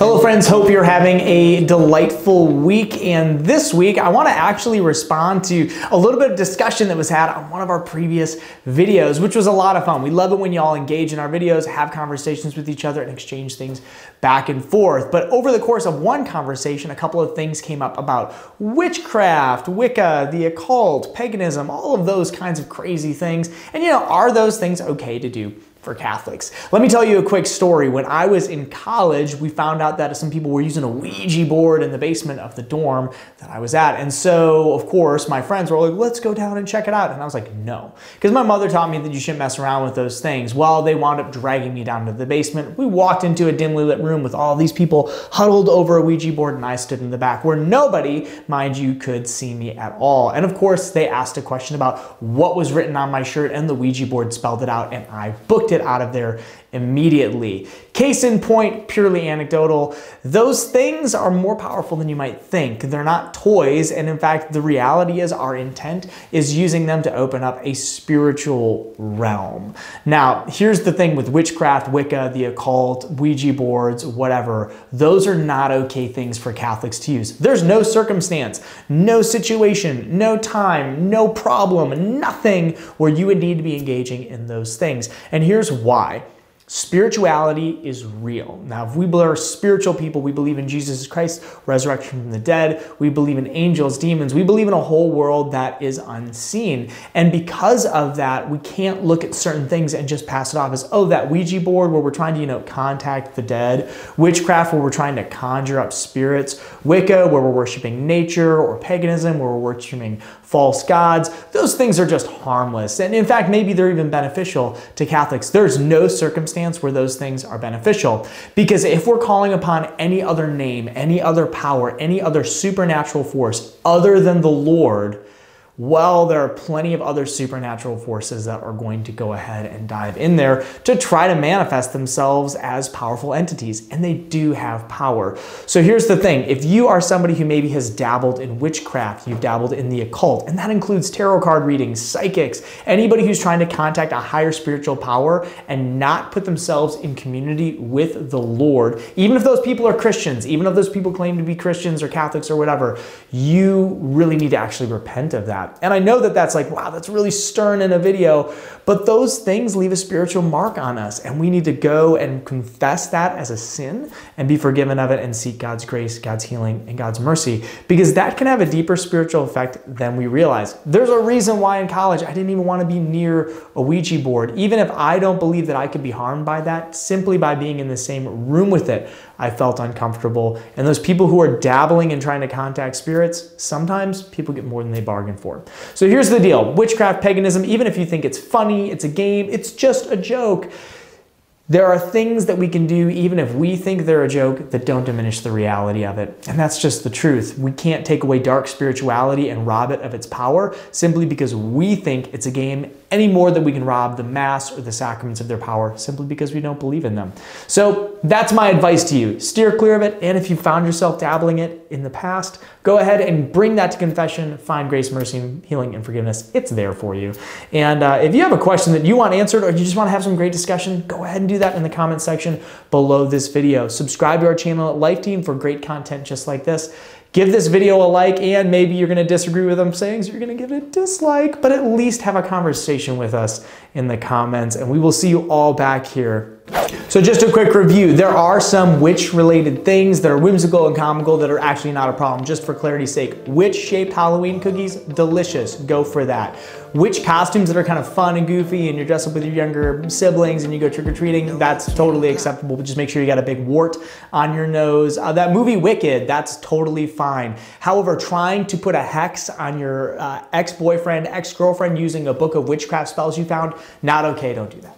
Hello friends, hope you're having a delightful week, and this week I want to actually respond to a little bit of discussion that was had on one of our previous videos, which was a lot of fun. We love it when y'all engage in our videos, have conversations with each other, and exchange things back and forth. But over the course of one conversation, a couple of things came up about witchcraft, Wicca, the occult, paganism, all of those kinds of crazy things. And are those things okay to do for Catholics? Let me tell you a quick story. When I was in college, we found out that some people were using a Ouija board in the basement of the dorm that I was at. And so, of course, my friends were like, let's go down and check it out. And I was like, no. Because my mother taught me that you shouldn't mess around with those things. Well, they wound up dragging me down to the basement. We walked into a dimly lit room with all these people huddled over a Ouija board, and I stood in the back where nobody, mind you, could see me at all. And of course, they asked a question about what was written on my shirt, and the Ouija board spelled it out, and I booked it out of there immediately. Case in point, purely anecdotal, those things are more powerful than you might think. They're not toys, and in fact, the reality is our intent is using them to open up a spiritual realm. Now, here's the thing with witchcraft, Wicca, the occult, Ouija boards, whatever, those are not okay things for Catholics to use. There's no circumstance, no situation, no time, no problem, nothing where you would need to be engaging in those things. And here's why. Spirituality is real. Now, if we are spiritual people, we believe in Jesus Christ, resurrection from the dead. We believe in angels, demons. We believe in a whole world that is unseen. And because of that, we can't look at certain things and just pass it off as, oh, that Ouija board where we're trying to, contact the dead, witchcraft where we're trying to conjure up spirits, Wicca where we're worshiping nature, or paganism where we're worshiping false gods. Those things are just harmless. And in fact, maybe they're even beneficial to Catholics. There's no circumstance where those things are beneficial. Because if we're calling upon any other name, any other power, any other supernatural force other than the Lord, well, there are plenty of other supernatural forces that are going to go ahead and dive in there to try to manifest themselves as powerful entities, and they do have power. So here's the thing. If you are somebody who maybe has dabbled in witchcraft, you've dabbled in the occult, and that includes tarot card readings, psychics, anybody who's trying to contact a higher spiritual power and not put themselves in community with the Lord, even if those people are Christians, even if those people claim to be Christians or Catholics or whatever, you really need to actually repent of that. And I know that that's like, wow, that's really stern in a video, but those things leave a spiritual mark on us, and we need to go and confess that as a sin and be forgiven of it and seek God's grace, God's healing, and God's mercy, because that can have a deeper spiritual effect than we realize. There's a reason why in college I didn't even want to be near a Ouija board, even if I don't believe that I could be harmed by that. Simply by being in the same room with it, I felt uncomfortable. And those people who are dabbling and trying to contact spirits, sometimes people get more than they bargain for. So here's the deal. Witchcraft, paganism, even if you think it's funny, it's a game, it's just a joke, there are things that we can do, even if we think they're a joke, that don't diminish the reality of it. And that's just the truth. We can't take away dark spirituality and rob it of its power simply because we think it's a game, any more than we can rob the Mass or the sacraments of their power simply because we don't believe in them. So that's my advice to you. Steer clear of it. And if you found yourself dabbling it in the past, go ahead and bring that to confession. Find grace, mercy, healing, and forgiveness. It's there for you. And if you have a question that you want answered, or you just want to have some great discussion, go ahead and do that in the comment section below this video. Subscribe to our channel at Life Team for great content just like this. Give this video a like, and maybe you're going to disagree with them saying, so you're going to give it a dislike, but at least have a conversation with us in the comments, and we will see you all back here. So just a quick review. There are some witch-related things that are whimsical and comical that are actually not a problem. Just for clarity's sake, witch-shaped Halloween cookies, delicious. Go for that. Witch costumes that are kind of fun and goofy, and you're dressed up with your younger siblings and you go trick-or-treating, that's totally acceptable, but just make sure you got a big wart on your nose. That movie Wicked, that's totally fine. However, trying to put a hex on your ex-boyfriend, ex-girlfriend using a book of witchcraft spells you found, not okay, don't do that.